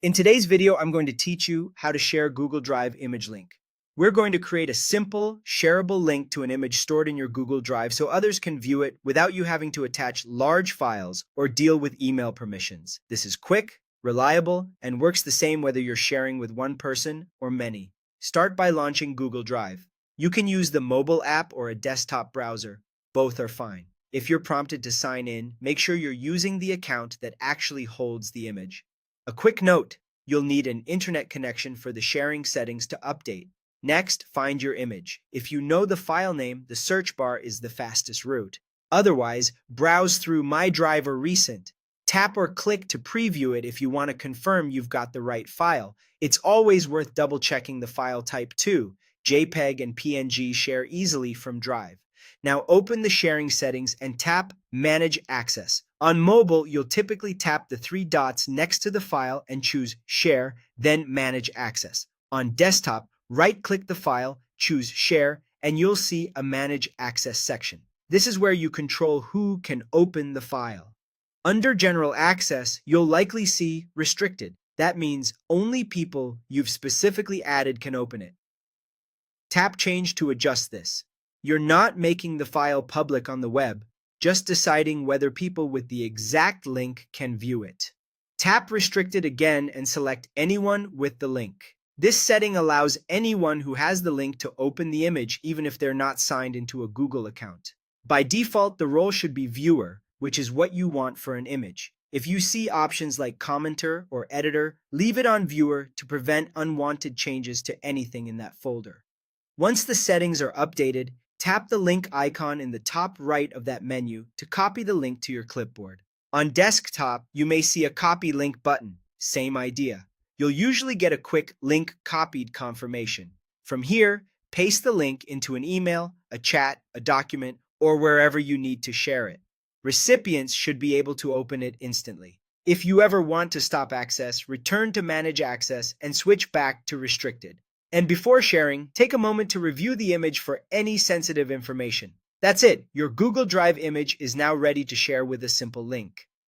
In today's video, I'm going to teach you how to share Google Drive image link. We're going to create a simple, shareable link to an image stored in your Google Drive so others can view it without you having to attach large files or deal with email permissions. This is quick, reliable, and works the same whether you're sharing with one person or many. Start by launching Google Drive. You can use the mobile app or a desktop browser. Both are fine. If you're prompted to sign in, make sure you're using the account that actually holds the image. A quick note, you'll need an internet connection for the sharing settings to update. Next, find your image. If you know the file name, the search bar is the fastest route. Otherwise, browse through My Drive or Recent. Tap or click to preview it if you want to confirm you've got the right file. It's always worth double-checking the file type too. JPEG and PNG share easily from Drive. Now open the sharing settings and tap Manage Access. On mobile, you'll typically tap the three dots next to the file and choose Share, then Manage Access. On desktop, right-click the file, choose Share, and you'll see a Manage Access section. This is where you control who can open the file. Under General Access, you'll likely see Restricted. That means only people you've specifically added can open it. Tap Change to adjust this. You're not making the file public on the web, just deciding whether people with the exact link can view it. Tap Restricted again and select anyone with the link. This setting allows anyone who has the link to open the image even if they're not signed into a Google account. By default, the role should be Viewer, which is what you want for an image. If you see options like Commenter or Editor, leave it on Viewer to prevent unwanted changes to anything in that folder. Once the settings are updated, tap the link icon in the top right of that menu to copy the link to your clipboard. On desktop, you may see a Copy Link button. Same idea. You'll usually get a quick Link Copied confirmation. From here, paste the link into an email, a chat, a document, or wherever you need to share it. Recipients should be able to open it instantly. If you ever want to stop access, return to Manage Access and switch back to Restricted. And before sharing, take a moment to review the image for any sensitive information. That's it. Your Google Drive image is now ready to share with a simple link.